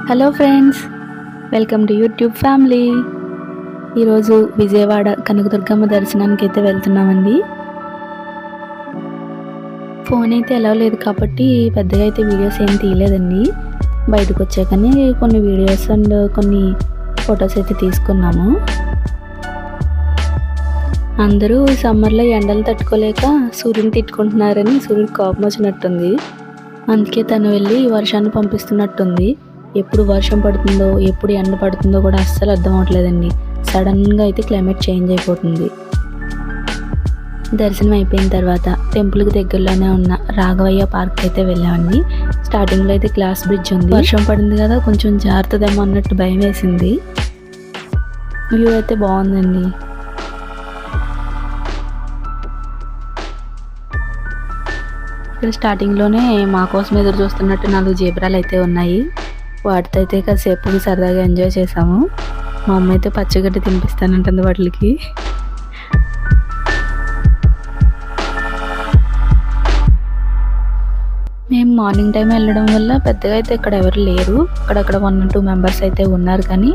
Hello friends, welcome to YouTube family. ఈరోజు విజయవాడ కనకదుర్గమ్మ దర్శనానికి అయితే వెళ్తున్నామండి. ఫోన్ అయితే ఎలా లేదు కాబట్టి పెద్దగా అయితే వీడియోస్ ఏం తీయలేదండి. బయటకు వచ్చాకనే కొన్ని వీడియోస్ అండ్ కొన్ని ఫొటోస్ అయితే తీసుకున్నాము. అందరూ సమ్మర్లో ఎండలు తట్టుకోలేక సూర్యుని తిట్టుకుంటున్నారని సూర్యుడికి కోపం వచ్చినట్టుంది. అందుకే తను వెళ్ళి వర్షాన్ని పంపిస్తున్నట్టుంది. ఎప్పుడు వర్షం పడుతుందో ఎప్పుడు ఎండ పడుతుందో కూడా అస్సలు అర్థం అవ్వట్లేదండి. సడన్గా అయితే క్లైమేట్ చేంజ్ అయిపోతుంది. దర్శనం అయిపోయిన తర్వాత టెంపుల్కి దగ్గరలోనే ఉన్న రాఘవయ్య పార్క్ అయితే వెళ్ళామండి. స్టార్టింగ్లో అయితే గ్లాస్ బ్రిడ్జ్ ఉంది. వర్షం పడింది కదా, కొంచెం జారుతుందేమో అన్నట్టు భయం వేసింది. వ్యూ అయితే బాగుందండి. ఇక్కడ స్టార్టింగ్లోనే మా కోసం ఎదురు చూస్తున్నట్టు 4 జీబ్రాలు అయితే ఉన్నాయి. వాటితో అయితే కాసేపు సరదాగా ఎంజాయ్ చేసాము. మా అమ్మ అయితే పచ్చగడ్డి తినిపిస్తానంటుంది వాటికి. మేము మార్నింగ్ టైం వెళ్ళడం వల్ల పెద్దగా అయితే ఇక్కడ ఎవరు లేరు. అక్కడక్కడ 1-2 మెంబర్స్ అయితే ఉన్నారు, కానీ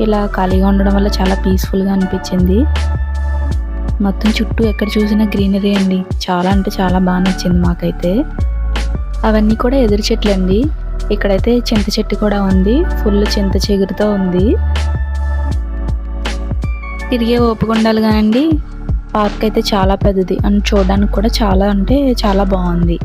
ఇలా ఖాళీగా ఉండడం వల్ల చాలా పీస్ఫుల్గా అనిపించింది. మొత్తం చుట్టూ ఎక్కడ చూసినా గ్రీనరీ అండి. చాలా అంటే చాలా బాగా నచ్చింది మాకైతే. అవన్నీ కూడా ఎదురు చెట్లు అండి. ఇక్కడైతే చింత చెట్టు కూడా ఉంది. ఫుల్ చింత చిగురుతో ఉంది. తిరిగే ఓపిక ఉండాలి కానండి. పార్క్ అయితే చాలా పెద్దది అండ్ చూడడానికి కూడా చాలా అంటే చాలా బాగుంది.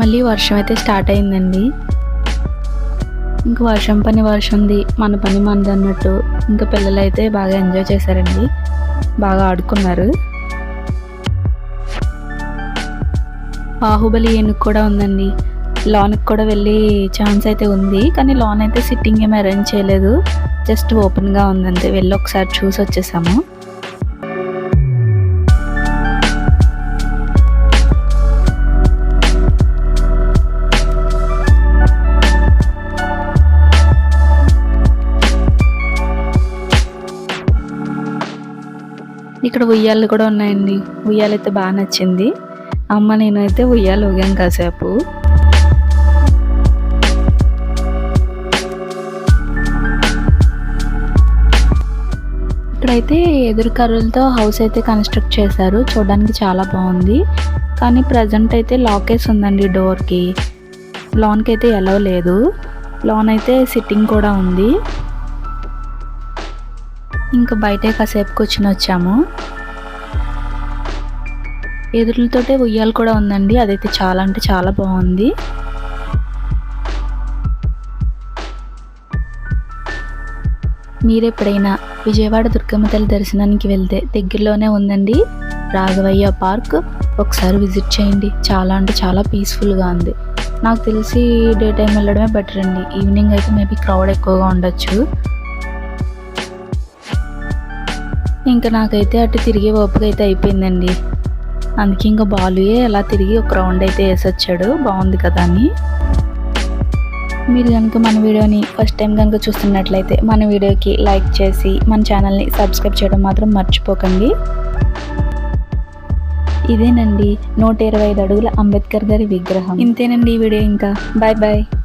మళ్ళీ వర్షం అయితే స్టార్ట్ అయిందండి. ఇంకా వర్షం పని వర్షంది, మన పని మనది అన్నట్టు ఇంకా పిల్లలు అయితే బాగా ఎంజాయ్ చేశారండి. బాగా ఆడుకున్నారు. బాహుబలి ఏనుగు కూడా ఉందండి. లాన్కి కూడా వెళ్ళే ఛాన్స్ అయితే ఉంది, కానీ లాన్ అయితే సిట్టింగ్ ఏమి అరేంజ్ చేయలేదు. జస్ట్ ఓపెన్గా ఉందంతే. వెళ్ళి ఒకసారి చూసి వచ్చేసాము. ఇక్కడ ఉయ్యాలు కూడా ఉన్నాయండి. ఉయ్యాలైతే బాగా నచ్చింది. అమ్మ నేను అయితే ఉయ్యాలు ఊగాం కాసేపు. ఇక్కడైతే ఎదురు కర్రలతో హౌస్ అయితే కన్స్ట్రక్ట్ చేశారు. చూడడానికి చాలా బాగుంది, కానీ ప్రజెంట్ అయితే లాకేస్ ఉందండి డోర్కి. లాన్కి అయితే ఎలవ్ లేదు. లాన్ అయితే సిట్టింగ్ కూడా ఉంది. ఇంకా బయటే కాసేపు కూర్చుని వచ్చాము. ఎదురులతోటే ఉయ్యాలు కూడా ఉందండి. అదైతే చాలా అంటే చాలా బాగుంది. మీరెప్పుడైనా విజయవాడ దుర్గమ్మ తల్లి దర్శనానికి వెళ్తే దగ్గరలోనే ఉందండి రాఘవయ్య పార్క్. ఒకసారి విజిట్ చేయండి. చాలా అంటే చాలా పీస్ఫుల్గా ఉంది. నాకు తెలిసి డే టైం వెళ్ళడమే బెటర్ అండి. ఈవినింగ్ అయితే మేబీ క్రౌడ్ ఎక్కువగా ఉండొచ్చు. ఇంకా నాకైతే అటు తిరిగే ఓపిక అయితే అయిపోయిందండి. అందుకే ఇంకా బాలుయే అలా తిరిగి ఒక రౌండ్ అయితే వేసొచ్చాడు. బాగుంది కదా అని. మీరు కనుక మన వీడియోని ఫస్ట్ టైం కనుక చూస్తున్నట్లయితే మన వీడియోకి లైక్ చేసి మన ఛానల్ని సబ్స్క్రైబ్ చేయడం మాత్రం మర్చిపోకండి. ఇదేనండి 125 అడుగుల అంబేద్కర్ గారి విగ్రహం. ఇంతేనండి ఈ వీడియో. ఇంకా బాయ్ బాయ్.